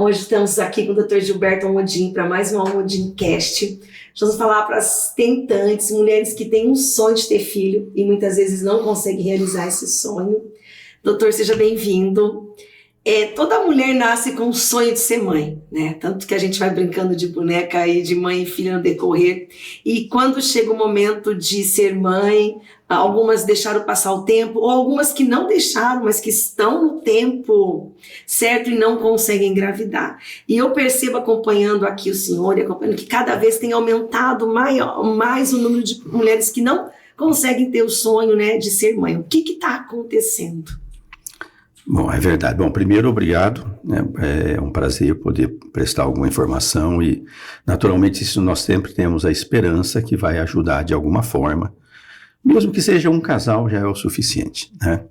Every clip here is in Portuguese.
Hoje estamos aqui com o Dr. Gilberto Almodin para mais um Almodincast. Vamos falar para as tentantes, mulheres que têm um sonho de ter filho e muitas vezes não conseguem realizar esse sonho. Doutor, seja bem-vindo. Toda mulher nasce com o sonho de ser mãe, né? Tanto que a gente vai brincando de boneca aí, de mãe e filha no decorrer. E quando chega o momento de ser mãe, algumas deixaram passar o tempo, ou algumas que não deixaram, mas que estão no tempo certo e não conseguem engravidar. E eu percebo, acompanhando aqui o senhor, e acompanhando que cada vez tem aumentado mais o número de mulheres que não conseguem ter o sonho, né, de ser mãe. O que está acontecendo? Bom, é verdade. Bom, primeiro, obrigado, né? É um prazer poder prestar alguma informação e, naturalmente, isso nós sempre temos a esperança que vai ajudar de alguma forma, mesmo que seja um casal já é o suficiente, né?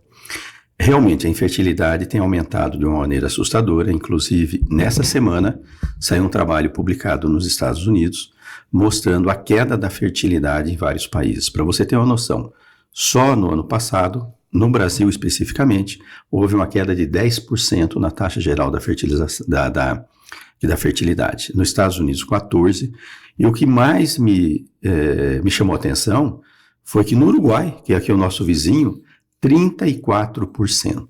Realmente, a infertilidade tem aumentado de uma maneira assustadora, inclusive, nessa semana, saiu um trabalho publicado nos Estados Unidos mostrando a queda da fertilidade em vários países. Para você ter uma noção, só no ano passado, no Brasil especificamente, houve uma queda de 10% na taxa geral da fertilização, da fertilidade. Nos Estados Unidos, 14%. E o que mais me chamou a atenção foi que no Uruguai, que é aqui o nosso vizinho, 34%.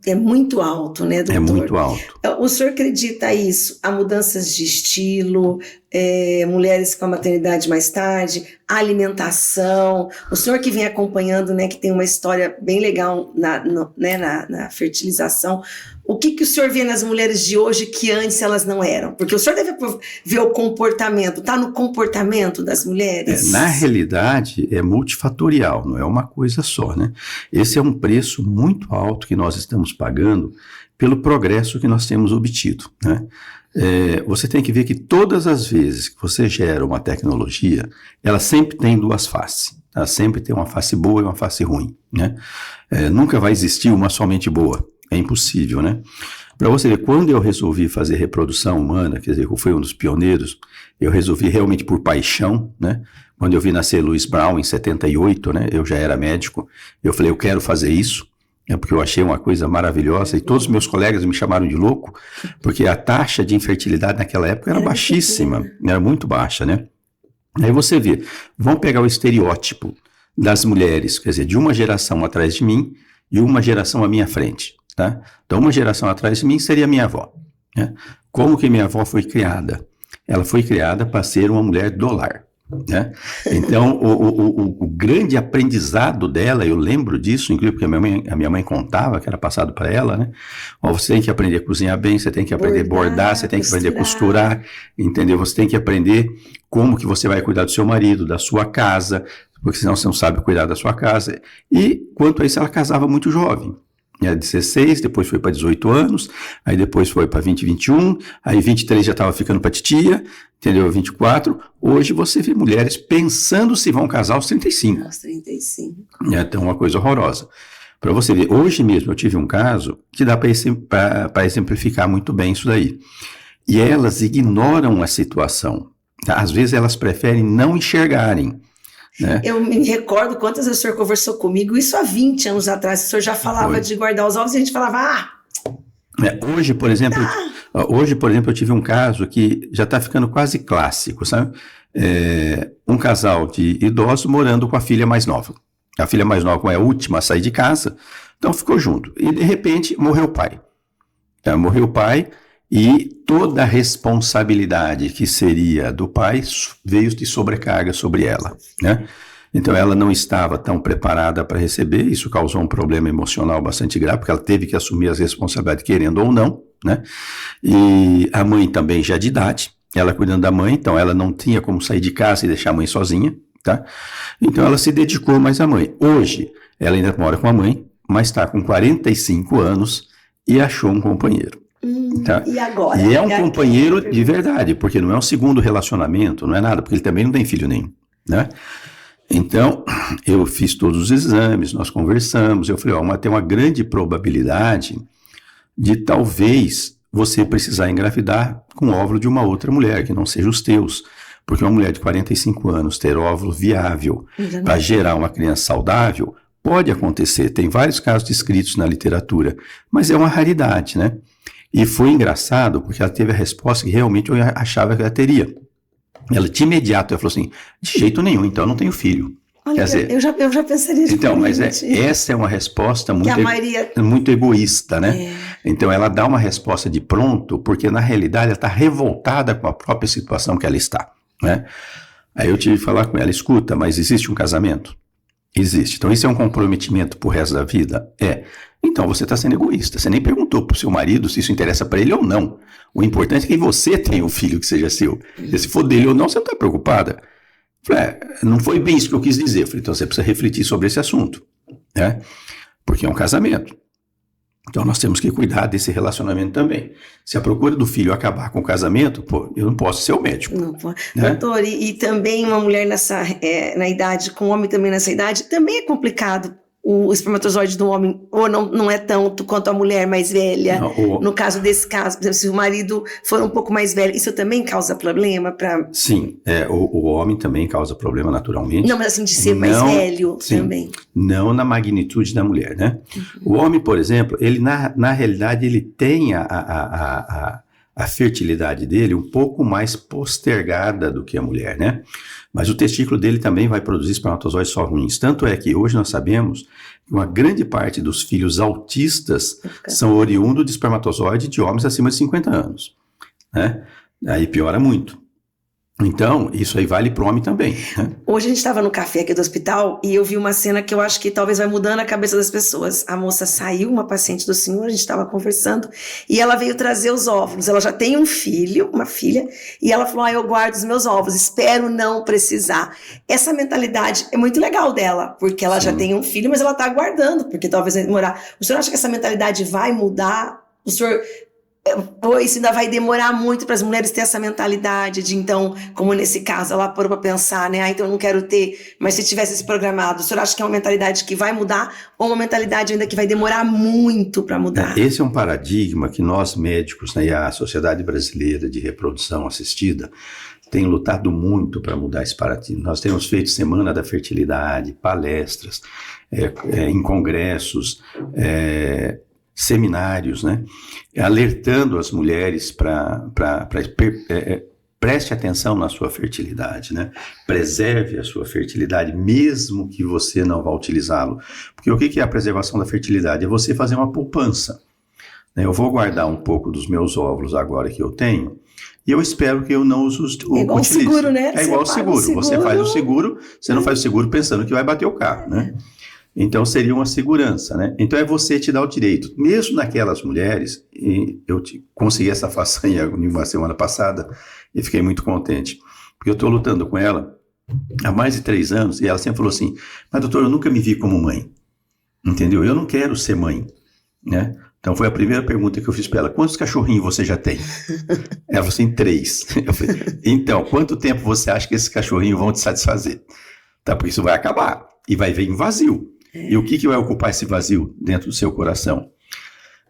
É muito alto, né, doutor? É muito alto. O senhor acredita isso? Há mudanças de estilo, mulheres com a maternidade mais tarde, a alimentação. O senhor que vem acompanhando, né, que tem uma história bem legal na fertilização. O que o senhor vê nas mulheres de hoje que antes elas não eram? Porque o senhor deve ver o comportamento, está no comportamento das mulheres? Na realidade, é multifatorial, não é uma coisa só, né? Esse é um preço muito alto que nós estamos pagando pelo progresso que nós temos obtido, né? Você tem que ver que todas as vezes que você gera uma tecnologia, ela sempre tem duas faces. Ela sempre tem uma face boa e uma face ruim, né? Nunca vai existir uma somente boa. É impossível, né? Para você ver, quando eu resolvi fazer reprodução humana, quer dizer, eu fui um dos pioneiros, eu resolvi realmente por paixão, né? Quando eu vi nascer Louis Brown em 78, né? Eu já era médico, eu falei, eu quero fazer isso, porque eu achei uma coisa maravilhosa e todos os meus colegas me chamaram de louco, porque a taxa de infertilidade naquela época era baixíssima, era muito baixa, né? Aí você vê, vamos pegar o estereótipo das mulheres, quer dizer, de uma geração atrás de mim e uma geração à minha frente. Tá? Então, uma geração atrás de mim seria minha avó, né? Como que minha avó foi criada? Ela foi criada para ser uma mulher do lar, né? Então, o grande aprendizado dela, eu lembro disso, inclusive porque a minha mãe contava que era passado para ela, né? Você tem que aprender a cozinhar bem, você tem que aprender a bordar, você tem que aprender a costurar, entendeu? Você tem que aprender como que você vai cuidar do seu marido, da sua casa, porque senão você não sabe cuidar da sua casa. E, quanto a isso, ela casava muito jovem. Era 16, depois foi para 18 anos, aí depois foi para 20, 21, aí 23 já estava ficando para titia, entendeu? 24. Hoje você vê mulheres pensando se vão casar aos 35. Aos 35. Então, uma coisa horrorosa. Para você ver, hoje mesmo eu tive um caso que dá para exemplificar muito bem isso daí. E elas ignoram a situação. Tá? Às vezes elas preferem não enxergarem. Né? Eu me recordo quantas vezes o senhor conversou comigo, isso há 20 anos atrás, o senhor já falava de guardar os ovos e a gente falava, Hoje, por exemplo, eu tive um caso que já está ficando quase clássico, sabe? Um casal de idosos morando com a filha mais nova. A filha mais nova, como é a última a sair de casa, então ficou junto. E, de repente, morreu o pai. Então, morreu o pai e toda a responsabilidade que seria do pai veio de sobrecarga sobre ela, né? Então ela não estava tão preparada para receber, isso causou um problema emocional bastante grave, porque ela teve que assumir as responsabilidades querendo ou não, né? E a mãe também já de idade, ela cuidando da mãe, então ela não tinha como sair de casa e deixar a mãe sozinha, tá? Então ela se dedicou mais à mãe. Hoje ela ainda mora com a mãe, mas está com 45 anos e achou um companheiro. Tá? E agora? E é um companheiro de verdade, porque não é um segundo relacionamento, não é nada, porque ele também não tem filho nenhum, né? Então, eu fiz todos os exames, nós conversamos, eu falei, tem uma grande probabilidade de talvez você precisar engravidar com o óvulo de uma outra mulher, que não seja os teus, porque uma mulher de 45 anos ter óvulo viável para gerar uma criança saudável, pode acontecer, tem vários casos descritos na literatura, mas é uma raridade, né? E foi engraçado, porque ela teve a resposta que realmente eu achava que ela teria. Ela, de imediato, ela falou assim, de jeito nenhum, então eu não tenho filho. Olha, Quer dizer, eu já pensaria diferente. então, mas essa é uma resposta muito, maioria... muito egoísta, né? Então ela dá uma resposta de pronto, porque na realidade ela está revoltada com a própria situação que ela está, né? Aí eu tive que falar com ela, escuta, mas existe um casamento? Existe. Então isso é um comprometimento pro resto da vida? É. Então você está sendo egoísta, você nem perguntou pro seu marido se isso interessa para ele ou não. O importante é que você tenha um filho que seja seu. E se for dele ou não, você não está preocupada. Falei, não foi bem isso que eu quis dizer. Falei, então você precisa refletir sobre esse assunto, né? Porque é um casamento. Então nós temos que cuidar desse relacionamento também. Se a procura do filho acabar com o casamento, pô, eu não posso ser o médico. Não pode. Né? Doutor, e também uma mulher na idade, com um homem também nessa idade, também é complicado. O espermatozoide do homem, ou não é tanto quanto a mulher mais velha. Não, no caso desse caso, por exemplo, se o marido for um pouco mais velho, isso também causa problema? Sim, o homem também causa problema naturalmente. Não, mas assim, de ser mais velho também. Não na magnitude da mulher, né? O homem, por exemplo, ele na realidade, ele tem a fertilidade dele um pouco mais postergada do que a mulher, né? Mas o testículo dele também vai produzir espermatozoides só ruins. Tanto é que hoje nós sabemos que uma grande parte dos filhos autistas são oriundos de espermatozoide de homens acima de 50 anos, né? Aí piora muito. Então, isso aí vale para o homem também, né? Hoje a gente estava no café aqui do hospital e eu vi uma cena que eu acho que talvez vai mudando a cabeça das pessoas. A moça saiu, uma paciente do senhor, a gente estava conversando, e ela veio trazer os óvulos. Ela já tem um filho, uma filha, e ela falou, eu guardo os meus óvulos, espero não precisar. Essa mentalidade é muito legal dela, porque ela já tem um filho, mas ela está aguardando, porque talvez vai demorar. O senhor acha que essa mentalidade vai mudar? O senhor... Isso ainda vai demorar muito para as mulheres ter essa mentalidade de, então, como nesse caso, ela parou para pensar, né? Então eu não quero ter, mas se tivesse esse programado, o senhor acha que é uma mentalidade que vai mudar ou uma mentalidade ainda que vai demorar muito para mudar? Esse é um paradigma que nós médicos, né, e a Sociedade Brasileira de Reprodução Assistida tem lutado muito para mudar esse paradigma. Nós temos feito Semana da Fertilidade, palestras, em congressos, seminários, né, alertando as mulheres para preste atenção na sua fertilidade, né, preserve a sua fertilidade, mesmo que você não vá utilizá-lo, porque o que é a preservação da fertilidade? É você fazer uma poupança, né? Eu vou guardar um pouco dos meus óvulos agora que eu tenho, e eu espero que eu não os utilize. É igual o seguro, né? É igual o seguro, você faz o seguro, você não faz o seguro pensando que vai bater o carro, né? Então, seria uma segurança, né? Então, é você te dar o direito. Mesmo naquelas mulheres, e eu consegui essa façanha em uma semana passada e fiquei muito contente, porque eu estou lutando com ela há mais de 3 anos e ela sempre falou assim, mas doutor, eu nunca me vi como mãe, entendeu? Eu não quero ser mãe, né? Então, foi a primeira pergunta que eu fiz para ela, quantos cachorrinhos você já tem? Ela falou assim, 3. Eu falei, então, quanto tempo você acha que esses cachorrinhos vão te satisfazer? Tá, porque isso vai acabar e vai vir vazio. E o que vai ocupar esse vazio dentro do seu coração?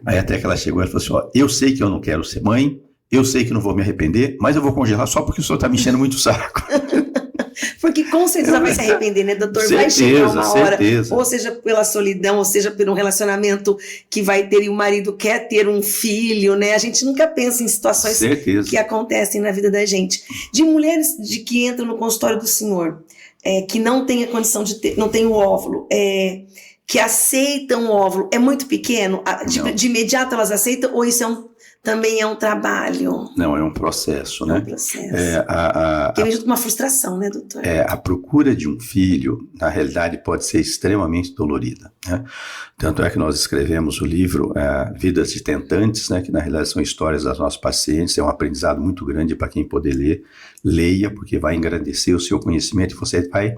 Aí até que ela chegou e falou assim, ó, eu sei que eu não quero ser mãe, eu sei que não vou me arrepender, mas eu vou congelar só porque o senhor está me enchendo muito o saco. Porque com certeza vai se arrepender, né, doutor? Certeza, vai chegar uma hora, certeza. Ou seja pela solidão, ou seja por um relacionamento que vai ter e o marido quer ter um filho, né? A gente nunca pensa em situações que acontecem na vida da gente. De mulheres que entram no consultório do senhor, que não tem a condição de ter, não tem o óvulo, que aceitam o óvulo, é muito pequeno? De imediato elas aceitam ou isso também é um trabalho? Não, é um processo, né? É um processo. Que vem junto com uma frustração, né, doutor? A procura de um filho, na realidade, pode ser extremamente dolorida, né? Tanto é que nós escrevemos o livro Vidas de Tentantes, né, que na realidade são histórias das nossas pacientes, é um aprendizado muito grande para quem poder ler. Leia, porque vai engrandecer o seu conhecimento e você vai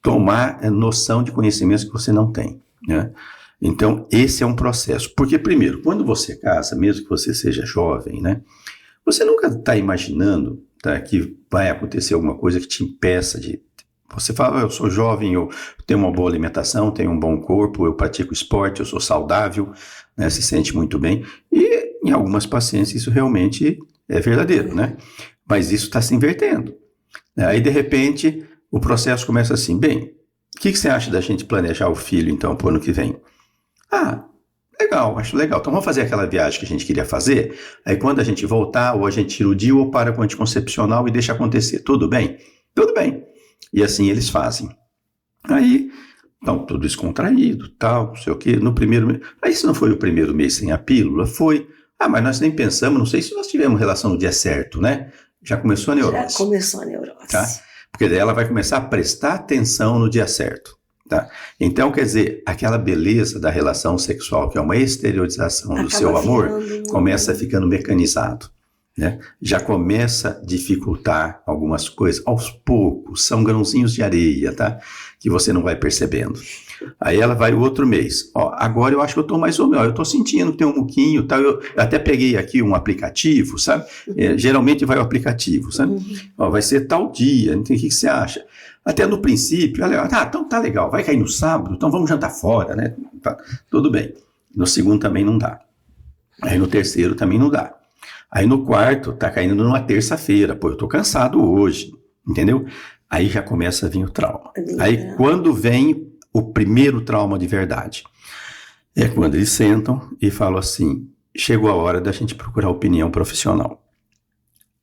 tomar noção de conhecimentos que você não tem, né? Então, esse é um processo. Porque, primeiro, quando você casa, mesmo que você seja jovem, né, você nunca está imaginando, tá, que vai acontecer alguma coisa que te impeça de... Você fala, eu sou jovem, eu tenho uma boa alimentação, tenho um bom corpo, eu pratico esporte, eu sou saudável, né, se sente muito bem. E em algumas pacientes isso realmente é verdadeiro, né? Mas isso está se invertendo. Aí, de repente, o processo começa assim, bem, o que você acha da gente planejar o filho, então, para o ano que vem? Legal, acho legal. Então vamos fazer aquela viagem que a gente queria fazer, aí quando a gente voltar, ou a gente tira o DIU ou para com o anticoncepcional e deixa acontecer. Tudo bem? Tudo bem. E assim eles fazem. Aí, então, tudo descontraído, tal, não sei o quê. No primeiro mês. Aí, se não foi o primeiro mês sem a pílula, foi. Ah, mas nós nem pensamos, não sei se nós tivemos relação no dia certo, né? Já começou a neurose. Já começou a neurose. Tá? Porque daí ela vai começar a prestar atenção no dia certo. Tá? Então, quer dizer, aquela beleza da relação sexual, que é uma exteriorização do seu amor, começa ficando mecanizado. Né? Já começa a dificultar algumas coisas, aos poucos, são grãozinhos de areia, tá? Que você não vai percebendo. Aí ela vai o outro mês, ó, agora eu acho que eu estou mais ou menos, eu estou sentindo que tem um muquinho, tal, eu até peguei aqui um aplicativo, sabe? Geralmente vai o aplicativo, sabe? Ó, vai ser tal dia, o que você acha? Até no princípio, então tá legal, vai cair no sábado, então vamos jantar fora, né? Tá, tudo bem. No segundo também não dá. Aí no terceiro também não dá. Aí no quarto, tá caindo numa terça-feira. Pô, eu tô cansado hoje, entendeu? Aí já começa a vir o trauma. Aí quando vem o primeiro trauma de verdade? É quando eles sentam e falam assim, chegou a hora da gente procurar opinião profissional.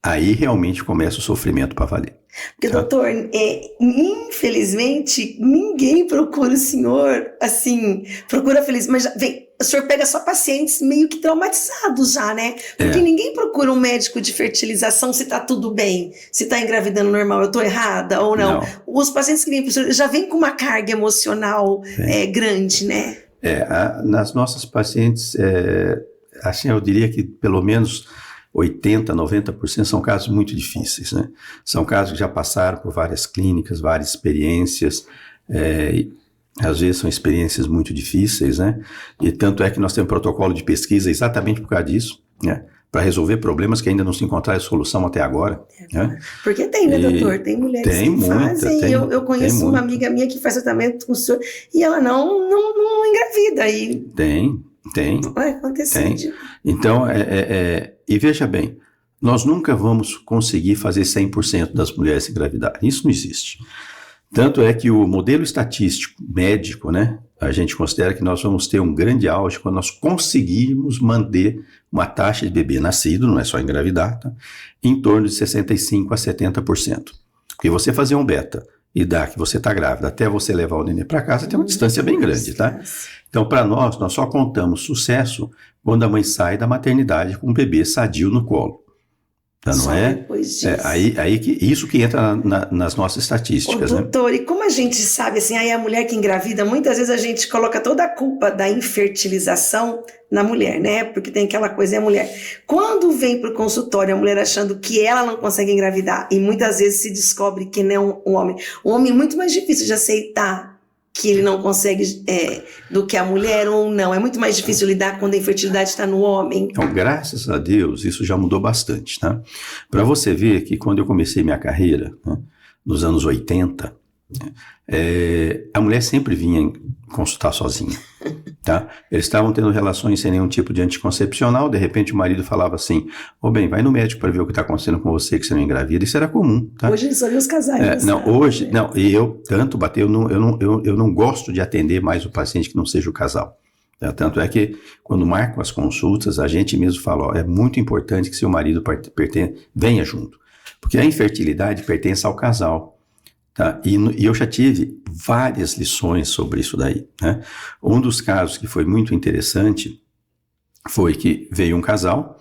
Aí realmente começa o sofrimento para valer. Porque, doutor, infelizmente, ninguém procura o senhor, assim, procura feliz, mas vem, o senhor pega só pacientes meio que traumatizados já, né? Porque ninguém procura um médico de fertilização se tá tudo bem, se tá engravidando normal, eu tô errada ou não. Os pacientes que vêm pro senhor já vêm com uma carga emocional grande, né? Nas nossas pacientes, assim, eu diria que pelo menos 80%, 90% são casos muito difíceis, né? São casos que já passaram por várias clínicas, várias experiências, às vezes são experiências muito difíceis, né? E tanto é que nós temos protocolo de pesquisa exatamente por causa disso, né? Para resolver problemas que ainda não se encontraram solução até agora. Né? Porque tem, né, doutor? Tem mulheres que fazem. Eu conheço uma amiga minha que faz tratamento com o senhor e ela não engravida. Tem. Vai acontecer. Então, e veja bem, nós nunca vamos conseguir fazer 100% das mulheres engravidarem. Isso não existe. Tanto é que o modelo estatístico médico, né, a gente considera que nós vamos ter um grande auge quando nós conseguirmos manter uma taxa de bebê nascido, não é só engravidar, tá, em torno de 65% a 70%. Porque você fazer um beta e dar que você está grávida até você levar o neném para casa tem uma distância bem grande, tá? Então, para nós só contamos sucesso quando a mãe sai da maternidade com um bebê sadio no colo. Então, não é? Isso que entra nas nossas estatísticas, né? Doutor, e como a gente sabe, assim, aí a mulher que engravida, muitas vezes a gente coloca toda a culpa da infertilização na mulher, né? Porque tem aquela coisa, é a mulher. Quando vem para o consultório a mulher achando que ela não consegue engravidar, e muitas vezes se descobre que não é um homem. Um homem é muito mais difícil de aceitar que ele não consegue do que a mulher ou não. É muito mais difícil lidar quando a infertilidade está no homem. Então, graças a Deus, isso já mudou bastante, tá? Para você ver que quando eu comecei minha carreira, né, nos anos 80, a mulher sempre vinha consultar sozinha, tá? Eles estavam tendo relações sem nenhum tipo de anticoncepcional, de repente o marido falava assim, bem, vai no médico para ver o que está acontecendo com você, que você não engravida. Isso era comum, tá? Hoje só os casais. E eu tanto eu não gosto de atender mais o paciente que não seja o casal. Tá? Tanto é que quando marcam as consultas, a gente mesmo fala, é muito importante que seu marido venha junto, porque a infertilidade pertence ao casal. Tá? E eu já tive várias lições sobre isso daí, né? Um dos casos que foi muito interessante foi que veio um casal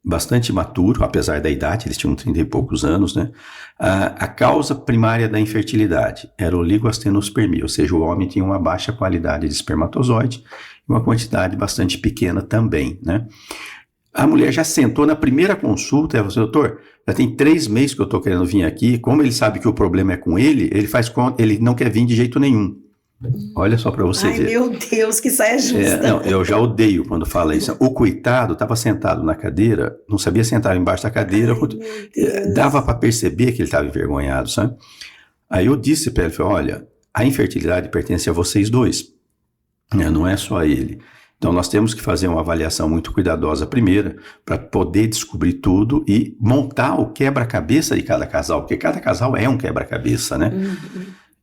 bastante maturo, apesar da idade, eles tinham 30 e poucos anos, né? A causa primária da infertilidade era oligoastenospermia, ou seja, o homem tinha uma baixa qualidade de espermatozoide e uma quantidade bastante pequena também, né? A mulher já sentou na primeira consulta e falou assim, doutor, já tem 3 meses que eu estou querendo vir aqui, como ele sabe que o problema é com ele, ele não quer vir de jeito nenhum. Olha só para você ver. Ai, meu Deus, que saia justa. Eu já odeio quando fala isso. O coitado estava sentado na cadeira, não sabia sentar embaixo da cadeira, dava para perceber que ele estava envergonhado, sabe? Aí eu disse para ele, olha, a infertilidade pertence a vocês dois, não é só a ele. Então, nós temos que fazer uma avaliação muito cuidadosa primeiro para poder descobrir tudo e montar o quebra-cabeça de cada casal, porque cada casal é um quebra-cabeça, né?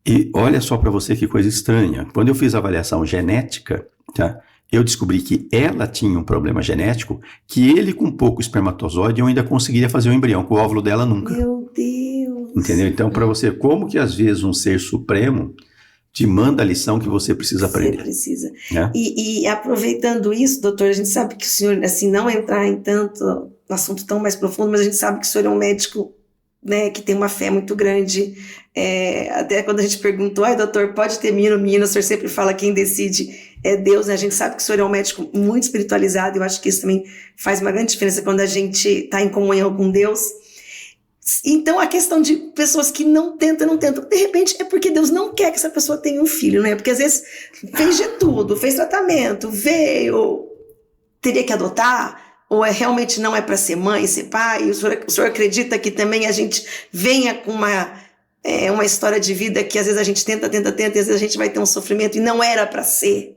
E olha só para você que coisa estranha. Quando eu fiz a avaliação genética, tá? eu descobri que ela tinha um problema genético, que ele com pouco espermatozoide eu ainda conseguiria fazer o embrião, com o óvulo dela nunca. Meu Deus! Entendeu? Então, para você, como que às vezes um ser supremo te manda a lição que você precisa aprender. Você precisa. Né? E aproveitando isso, doutor, a gente sabe que o senhor, assim, não entrar em tanto, um assunto tão mais profundo, mas a gente sabe que o senhor é um médico, né, que tem uma fé muito grande. Até quando a gente perguntou, doutor, pode ter menino, menina, o senhor sempre fala quem decide é Deus, né? A gente sabe que o senhor é um médico muito espiritualizado, eu acho que isso também faz uma grande diferença quando a gente está em comunhão com Deus. Então, a questão de pessoas que não tentam, de repente é porque Deus não quer que essa pessoa tenha um filho, né? Porque às vezes fez de tudo, fez tratamento, veio, teria que adotar, ou realmente não é para ser mãe, ser pai. O senhor acredita que também a gente venha com uma história de vida que às vezes a gente tenta, e às vezes a gente vai ter um sofrimento e não era para ser?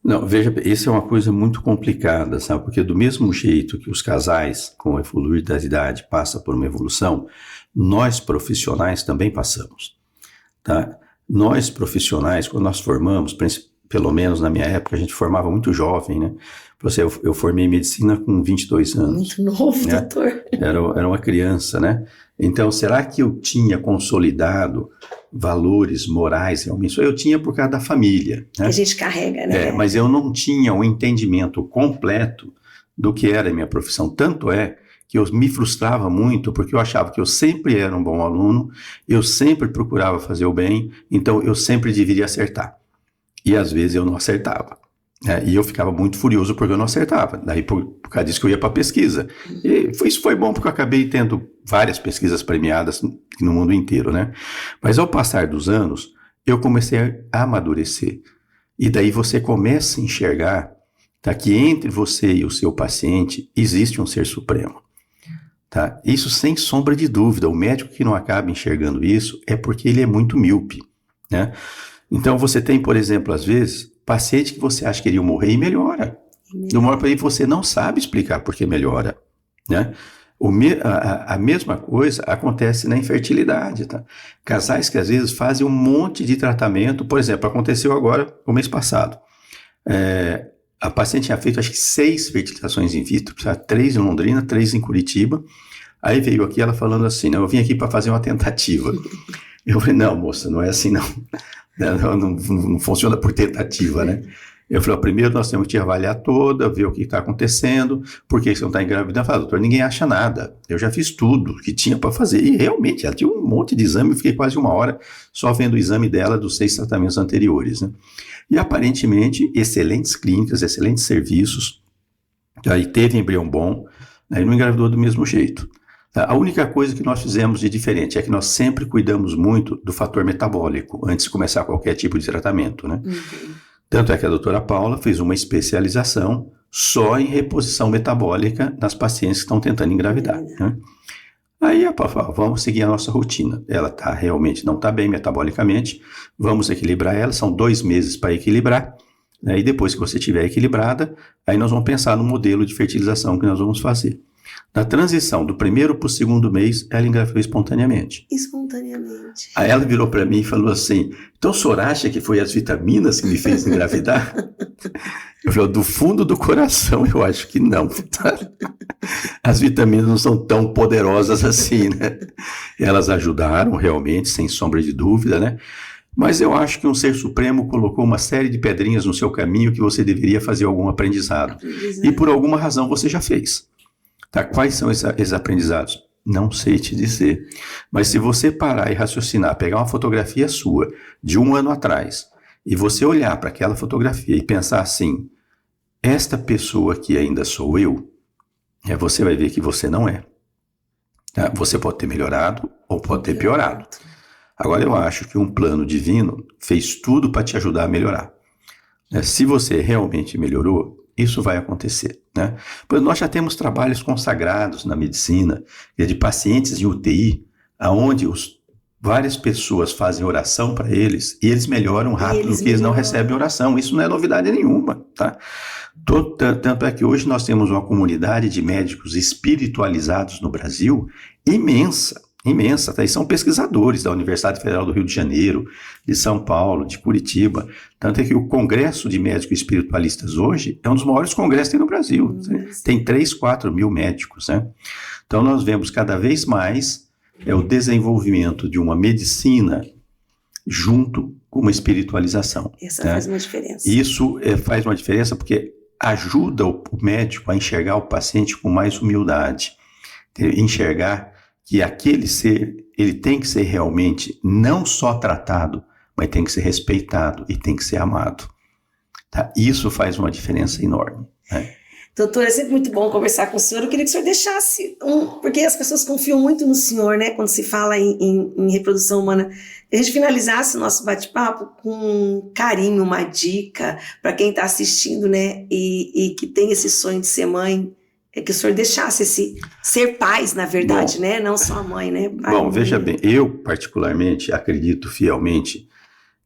Não, veja, isso é uma coisa muito complicada, sabe? Porque do mesmo jeito que os casais, com o evoluir da idade, passam por uma evolução, nós profissionais também passamos, tá? Nós profissionais, quando nós formamos, pelo menos na minha época, a gente formava muito jovem, né? Eu formei medicina com 22 anos. Muito novo, né? doutor. Era uma criança, né? Então, será que eu tinha consolidado valores morais realmente? Eu tinha por causa da família. Né? Que a gente carrega, né? Mas eu não tinha o entendimento completo do que era a minha profissão. Tanto é que eu me frustrava muito, porque eu achava que eu sempre era um bom aluno, eu sempre procurava fazer o bem, então eu sempre deveria acertar. E às vezes eu não acertava. E eu ficava muito furioso porque eu não acertava. Daí por causa disso que eu ia para pesquisa. E isso foi bom porque eu acabei tendo várias pesquisas premiadas no mundo inteiro, né? Mas ao passar dos anos, eu comecei a amadurecer. E daí você começa a enxergar, tá, que entre você e o seu paciente existe um ser supremo. Tá? Isso sem sombra de dúvida. O médico que não acaba enxergando isso é porque ele é muito míope. Né? Então você tem, por exemplo, às vezes, paciente que você acha que iria morrer e melhora. De uma hora para aí você não sabe explicar por que melhora. Né? A mesma coisa acontece na infertilidade. Tá? Casais que às vezes fazem um monte de tratamento. Por exemplo, aconteceu agora, o mês passado. A paciente tinha feito acho que 6 fertilizações in vitro, 3 em Londrina, 3 em Curitiba. Aí veio aqui ela falando assim, eu vim aqui para fazer uma tentativa. Eu falei, não moça, não é assim não. Não funciona por tentativa, né? Eu falei, primeiro nós temos que te avaliar toda, ver o que está acontecendo, por que você não está engravidando. Eu falei, doutor, ninguém acha nada. Eu já fiz tudo que tinha para fazer. E realmente, ela tinha um monte de exame, eu fiquei quase 1 hora só vendo o exame dela dos 6 tratamentos anteriores, né? E aparentemente, excelentes clínicas, excelentes serviços. Aí teve embrião bom, aí não engravidou do mesmo jeito. A única coisa que nós fizemos de diferente é que nós sempre cuidamos muito do fator metabólico antes de começar qualquer tipo de tratamento, né? Uhum. Tanto é que a doutora Paula fez uma especialização só em reposição metabólica nas pacientes que estão tentando engravidar, né? Aí a Paula falou, vamos seguir a nossa rotina. Ela realmente não está bem metabolicamente, vamos equilibrar ela, são 2 meses para equilibrar, né? E depois que você estiver equilibrada, aí nós vamos pensar no modelo de fertilização que nós vamos fazer. Na transição do 1º para o 2º mês, ela engravidou espontaneamente. Espontaneamente. Aí ela virou para mim e falou assim, então o senhor acha que foi as vitaminas que me fez engravidar? Eu falei, do fundo do coração, eu acho que não. As vitaminas não são tão poderosas assim, né? Elas ajudaram realmente, sem sombra de dúvida, né? Mas eu acho que um ser supremo colocou uma série de pedrinhas no seu caminho que você deveria fazer algum aprendizado. E por alguma razão você já fez. Tá, quais são esses aprendizados? Não sei te dizer. Mas se você parar e raciocinar, pegar uma fotografia sua de 1 ano atrás e você olhar para aquela fotografia e pensar assim, esta pessoa que ainda sou eu, você vai ver que você não é. Tá? Você pode ter melhorado ou pode ter piorado. Agora eu acho que um plano divino fez tudo para te ajudar a melhorar. Se você realmente melhorou, isso vai acontecer, né? Pois nós já temos trabalhos consagrados na medicina, de pacientes em UTI, onde várias pessoas fazem oração para eles e eles melhoram rápido porque eles não recebem oração. Isso não é novidade nenhuma, tá? Tanto é que hoje nós temos uma comunidade de médicos espiritualizados no Brasil imensa. imensa, tá? E são pesquisadores da Universidade Federal do Rio de Janeiro, de São Paulo, de Curitiba. Tanto é que o Congresso de Médicos Espiritualistas hoje é um dos maiores congressos que tem no Brasil. Tem 3, 4 mil médicos, né? Então nós vemos cada vez mais o desenvolvimento de uma medicina junto com uma espiritualização. Essa faz uma diferença. Isso faz uma diferença porque ajuda o médico a enxergar o paciente com mais humildade, enxergar que aquele ser, ele tem que ser realmente não só tratado, mas tem que ser respeitado e tem que ser amado. Tá? Isso faz uma diferença enorme, né? Doutor, é sempre muito bom conversar com o senhor. Eu queria que o senhor deixasse porque as pessoas confiam muito no senhor, né? Quando se fala em reprodução humana. Que a gente finalizasse o nosso bate-papo com carinho, uma dica para quem está assistindo, né? E que tem esse sonho de ser mãe. É que o senhor deixasse ser pais, na verdade, né? Não só mãe, né? Bom, veja bem, eu particularmente acredito fielmente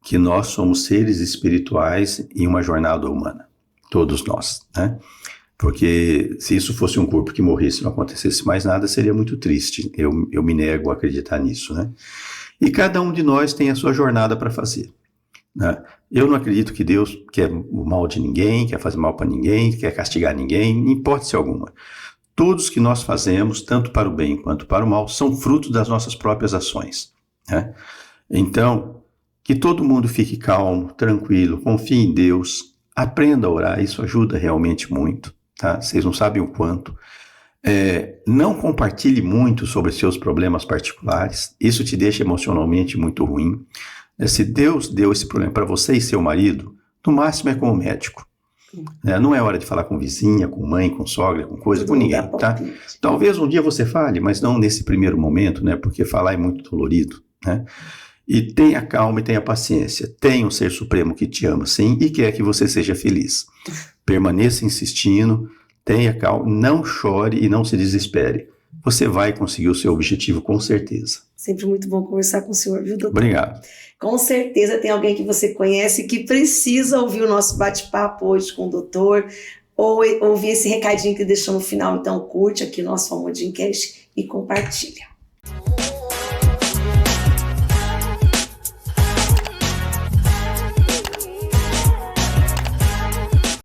que nós somos seres espirituais em uma jornada humana. Todos nós, né? Porque se isso fosse um corpo que morresse e não acontecesse mais nada, seria muito triste. Eu me nego a acreditar nisso, né? E cada um de nós tem a sua jornada para fazer, né? Eu não acredito que Deus quer o mal de ninguém, quer fazer mal para ninguém, quer castigar ninguém, em hipótese alguma. Todos que nós fazemos, tanto para o bem quanto para o mal, são fruto das nossas próprias ações, né? Então, que todo mundo fique calmo, tranquilo, confie em Deus, aprenda a orar, isso ajuda realmente muito. Tá? Vocês não sabem o quanto. Não compartilhe muito sobre seus problemas particulares, isso te deixa emocionalmente muito ruim. Se Deus deu esse problema para você e seu marido, no máximo é com o médico. Não é hora de falar com vizinha, com mãe, com sogra, com coisa, com ninguém. Tá? Talvez um dia você fale, mas não nesse primeiro momento, né? Porque falar é muito dolorido, né? E tenha calma e tenha paciência. Tenha um ser supremo que te ama, sim, e quer que você seja feliz. Permaneça insistindo, tenha calma, não chore e não se desespere. Você vai conseguir o seu objetivo com certeza. Sempre muito bom conversar com o senhor, viu, doutor? Obrigado. Com certeza tem alguém que você conhece que precisa ouvir o nosso bate-papo hoje com o doutor, ou ouvir esse recadinho que deixou no final. Então curte aqui o nosso Almodicast e compartilha.